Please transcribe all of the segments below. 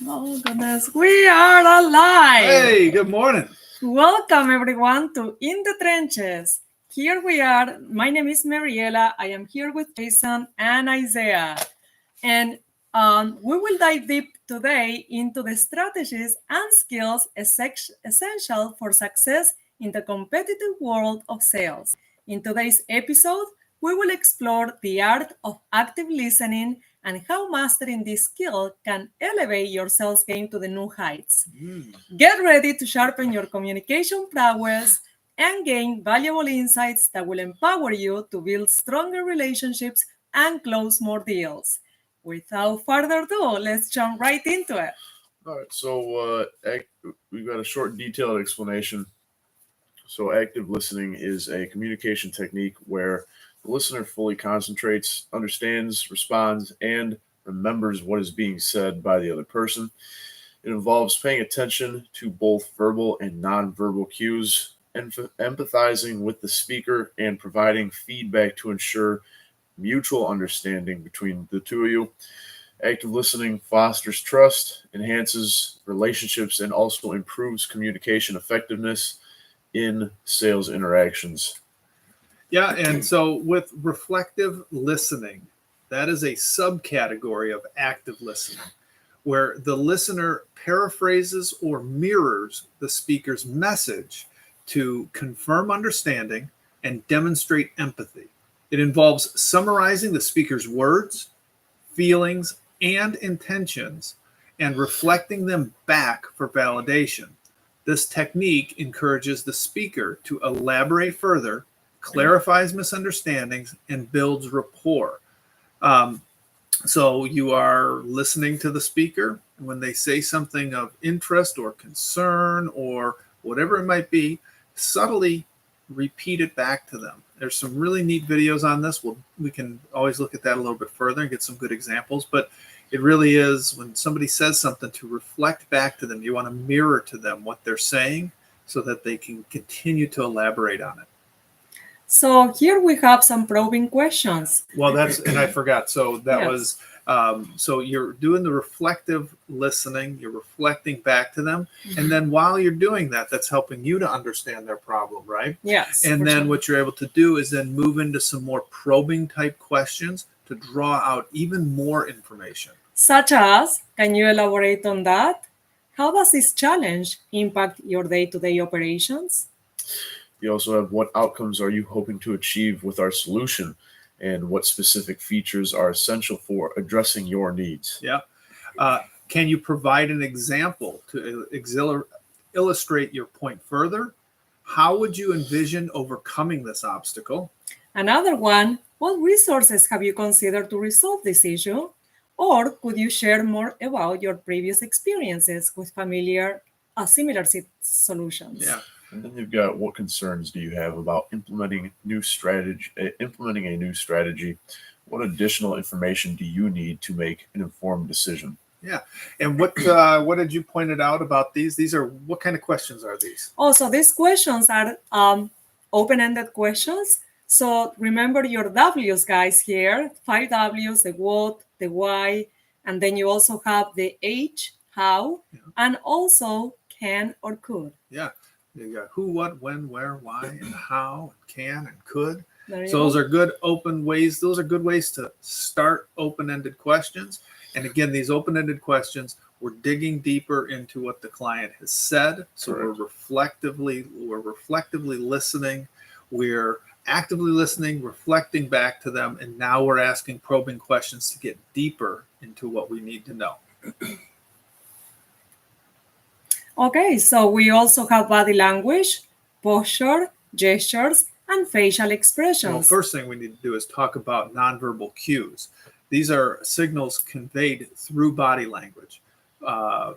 Oh, goodness. We are alive. Hey, good morning. Welcome, everyone, to In the Trenches. Here we are. My name is Mariela. I am here with Jason and Isaiah. And we will dive deep today into the strategies and skills essential for success in the competitive world of sales. In today's episode, we will explore the art of active listening and how mastering this skill can elevate your sales game to the new heights. Get ready to sharpen your communication prowess and gain valuable insights that will empower you to build stronger relationships and close more deals. Without further ado, let's jump right into it. All right, so we've got a short, detailed explanation. So, active listening is a communication technique where the listener fully concentrates, understands, responds, and remembers what is being said by the other person. It involves paying attention to both verbal and nonverbal cues, empathizing with the speaker, and providing feedback to ensure mutual understanding between the two of you. Active listening fosters trust, enhances relationships, and also improves communication effectiveness in sales interactions. Yeah, and so with reflective listening, that is a subcategory of active listening, where the listener paraphrases or mirrors the speaker's message to confirm understanding and demonstrate empathy. It involves summarizing the speaker's words, feelings, and intentions and reflecting them back for validation. This technique encourages the speaker to elaborate further, clarifies misunderstandings, and builds rapport. So you are listening to the speaker, and when they say something of interest or concern or whatever it might be, subtly repeat it back to them. There's some really neat videos on this. We can always look at that a little bit further and get some good examples, but it really is when somebody says something to reflect back to them. You want to mirror to them what they're saying so that they can continue to elaborate on it. So here we have some probing questions. Well, and I forgot. So that Yes. was, so you're doing the reflective listening, you're reflecting back to them. And then while you're doing that, that's helping you to understand their problem, right? Yes. And then what you're able to do is then move into some more probing type questions to draw out even more information. Such as, can you elaborate on that? How does this challenge impact your day-to-day operations? You also have what outcomes are you hoping to achieve with our solution, and what specific features are essential for addressing your needs. Yeah. Can you provide an example to illustrate your point further? How would you envision overcoming this obstacle? Another one, what resources have you considered to resolve this issue? Or could you share more about your previous experiences with similar solutions? Yeah. And then you've got what concerns do you have about implementing a new strategy? What additional information do you need to make an informed decision? Yeah. And what did you point it out about these? These are, what kind of questions are these? Also, these questions are open-ended questions. So remember your W's, guys, here. 5 W's, the what, the why, and then you also have the H, how, and also can or could. Yeah. You got who, what, when, where, why, and how, and can, and could. So go. those are good open ways. Those are good ways to start open-ended questions. And again, these open-ended questions, we're digging deeper into what the client has said. So Correct. we're reflectively listening. We're actively listening, reflecting back to them, and now we're asking probing questions to get deeper into what we need to know. Okay, so we also have body language, posture, gestures, and facial expressions. Well, first thing we need to do is talk about nonverbal cues. These are signals conveyed through body language.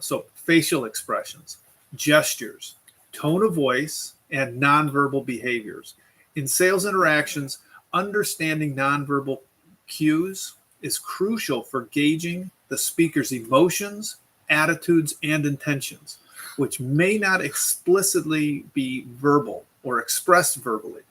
So facial expressions, gestures, tone of voice, and nonverbal behaviors. In sales interactions, understanding nonverbal cues is crucial for gauging the speaker's emotions, attitudes, and intentions, which may not explicitly be verbal or expressed verbally.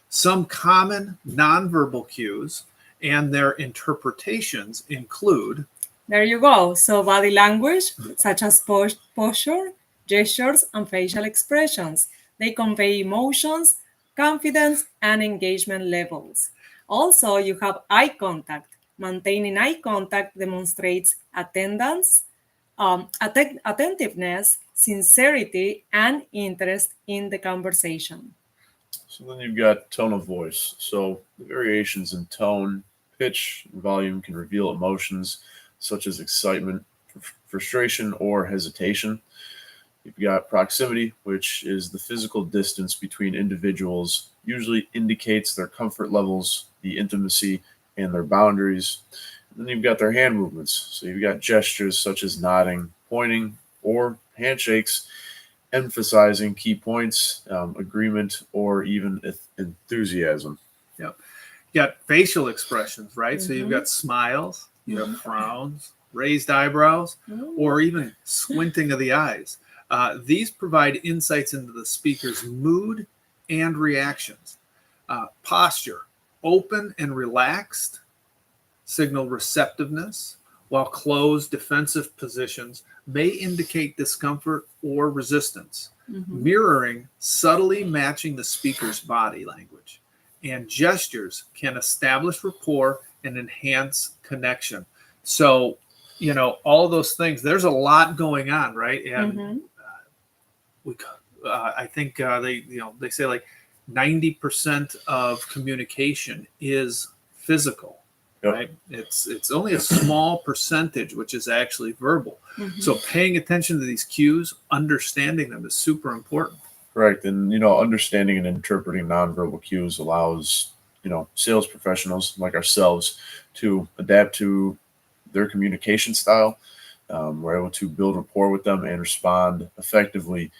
Some common nonverbal cues and their interpretations include There you go. So body language, such as posture, gestures, and facial expressions, they convey emotions, confidence, and engagement levels. Also, you have eye contact. Maintaining eye contact demonstrates attentiveness, sincerity, and interest in the conversation. So then you've got tone of voice. So the variations in tone, pitch, and volume can reveal emotions such as excitement, frustration, or hesitation. You've got proximity, which is the physical distance between individuals, usually indicates their comfort levels, the intimacy, and their boundaries. And then you've got their hand movements. So you've got gestures such as nodding, pointing, or handshakes, emphasizing key points, agreement, or even enthusiasm. Yep. You got facial expressions, right? So you've got smiles, you have frowns, raised eyebrows, or even squinting of the eyes. These provide insights into the speaker's mood and reactions. Posture, open and relaxed, signal receptiveness, while closed defensive positions may indicate discomfort or resistance. Mirroring, subtly matching the speaker's body language. And gestures can establish rapport and enhance connection. So, all those things, there's a lot going on, right? And I think they say like 90% of communication is physical. Yep. Right? It's only a small percentage which is actually verbal. So paying attention to these cues, understanding them is super important. Correct. And, understanding and interpreting nonverbal cues allows, sales professionals like ourselves to adapt to their communication style. We're able to build rapport with them and respond effectively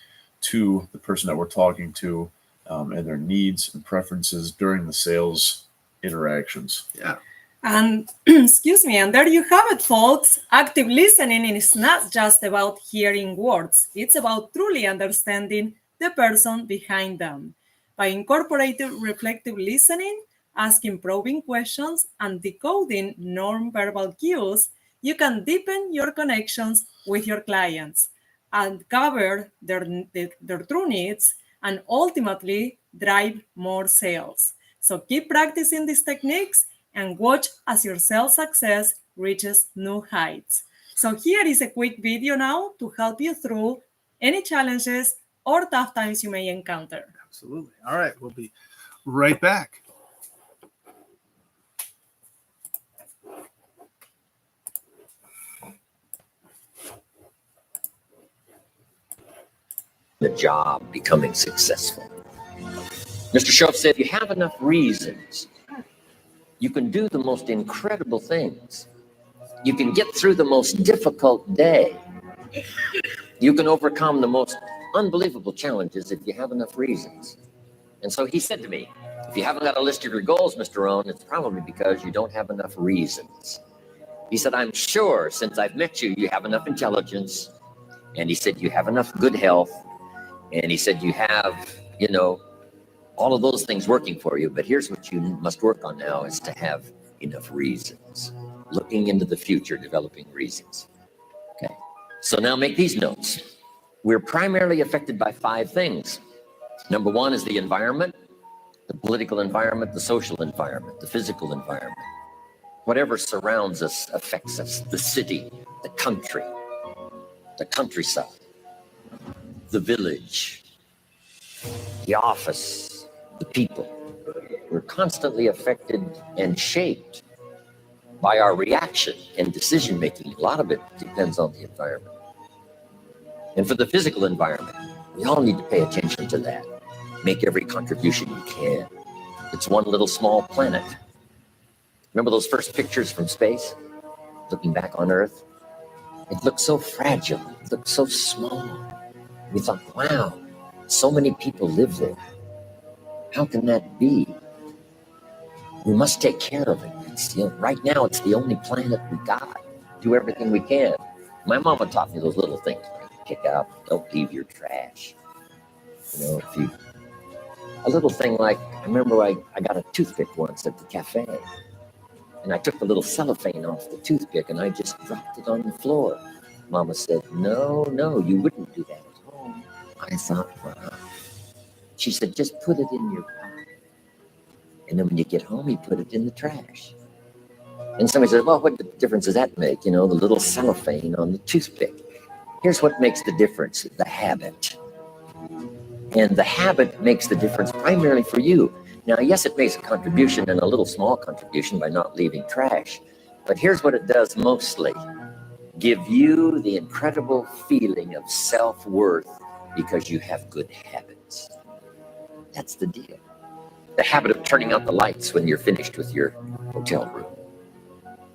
to the person that we're talking to and their needs and preferences during the sales interactions. Yeah. And excuse me, and there you have it, folks. Active listening is not just about hearing words, it's about truly understanding the person behind them. By incorporating reflective listening, asking probing questions, and decoding non-verbal cues, you can deepen your connections with your clients, uncover their true needs, and ultimately drive more sales. So keep practicing these techniques and watch as your sales success reaches new heights. So here is a quick video now to help you through any challenges or tough times you may encounter. Absolutely. All right. We'll be right back. The job becoming successful. Mr. Shoaff said, if you have enough reasons, you can do the most incredible things. You can get through the most difficult day. You can overcome the most unbelievable challenges if you have enough reasons. And so he said to me, if you haven't got a list of your goals, Mr. Rohn, it's probably because you don't have enough reasons. He said, I'm sure since I've met you, you have enough intelligence. And he said, you have enough good health. And he said, you have, all of those things working for you. But here's what you must work on now is to have enough reasons. Looking into the future, developing reasons. Okay. So now make these notes. We're primarily affected by 5 things. Number 1 is the environment, the political environment, the social environment, the physical environment. Whatever surrounds us affects us. The city, the country, the countryside, the village, the office, the people. We're constantly affected and shaped by our reaction and decision making. A lot of it depends on the environment. And for the physical environment, we all need to pay attention to that. Make every contribution you can. It's one little small planet. Remember those first pictures from space? Looking back on Earth? It looked so fragile. It looked so small. We thought, wow, so many people live there. How can that be? We must take care of it. Right now, it's the only planet we got. Do everything we can. My mama taught me those little things. Pick up, don't leave your trash. A little thing like, I remember I got a toothpick once at the cafe. and I took the little cellophane off the toothpick and I just dropped it on the floor. Mama said, no, you wouldn't do that at home. I thought, wow. She said, just put it in your pocket. And then when you get home, you put it in the trash. And somebody said, well, what difference does that make? You know, the little cellophane on the toothpick. Here's what makes the difference, the habit. And the habit makes the difference primarily for you. Now, yes, it makes a contribution, and a little small contribution by not leaving trash. But here's what it does mostly. Give you the incredible feeling of self-worth because you have good habits. That's the deal. The habit of turning out the lights when you're finished with your hotel room.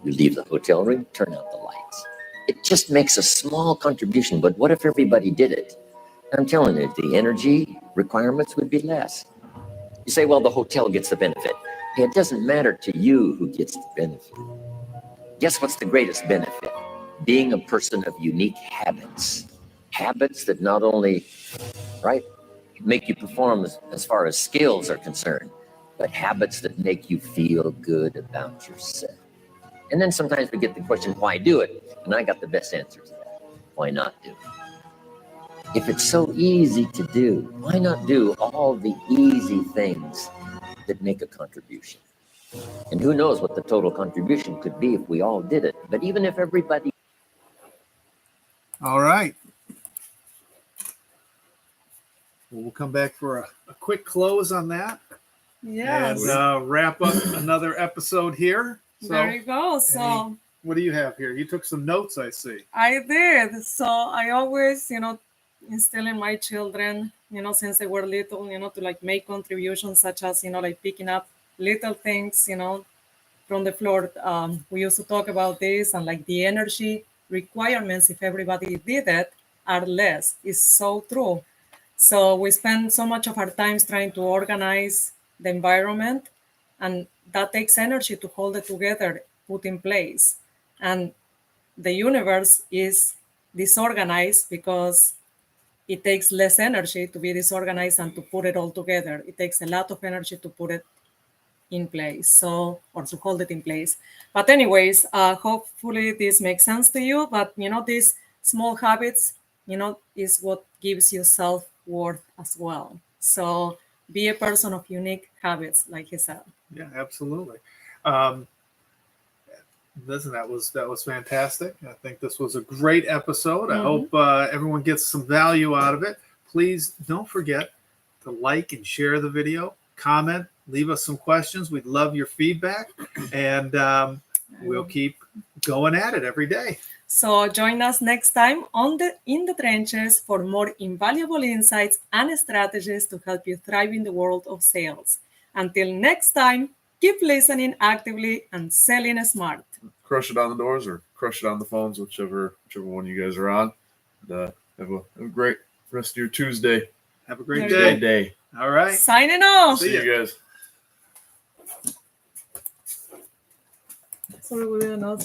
You leave the hotel room, turn out the lights. It just makes a small contribution, but what if everybody did it? I'm telling you, the energy requirements would be less. You say, well, the hotel gets the benefit. Hey, it doesn't matter to you who gets the benefit. Guess what's the greatest benefit? Being a person of unique habits. Habits that not only, right, make you perform as far as skills are concerned, but habits that make you feel good about yourself. And then sometimes we get the question, why do it? And I got the best answer to that. Why not do it? If it's so easy to do, why not do all the easy things that make a contribution? And who knows what the total contribution could be if we all did it. But even if everybody... All right. We'll come back for a quick close on that. Yes. And wrap up another episode here. So, there you go. So what do you have here? You took some notes, I see. I did. So I always, instill in my children, since they were little, to like make contributions such as, like picking up little things, from the floor. We used to talk about this, and like the energy requirements, if everybody did it, are less. It's so true. So we spend so much of our time trying to organize the environment, and that takes energy to hold it together, put in place. And the universe is disorganized because it takes less energy to be disorganized and to put it all together. It takes a lot of energy to put it in place, or to hold it in place. But anyways, hopefully this makes sense to you. But these small habits, is what gives you self-worth as well. So be a person of unique habits, like he said. Yeah, absolutely. Listen, that was fantastic. I think this was a great episode. I hope everyone gets some value out of it. Please don't forget to like and share the video, comment, leave us some questions. We'd love your feedback, and we'll keep going at it every day. So join us next time in the trenches for more invaluable insights and strategies to help you thrive in the world of sales. Until next time, keep listening actively and selling smart. Crush it on the doors or crush it on the phones, whichever one you guys are on. And, have a great rest of your Tuesday. Have a great day. All right. Signing off. See you guys. Sorry, we didn't know.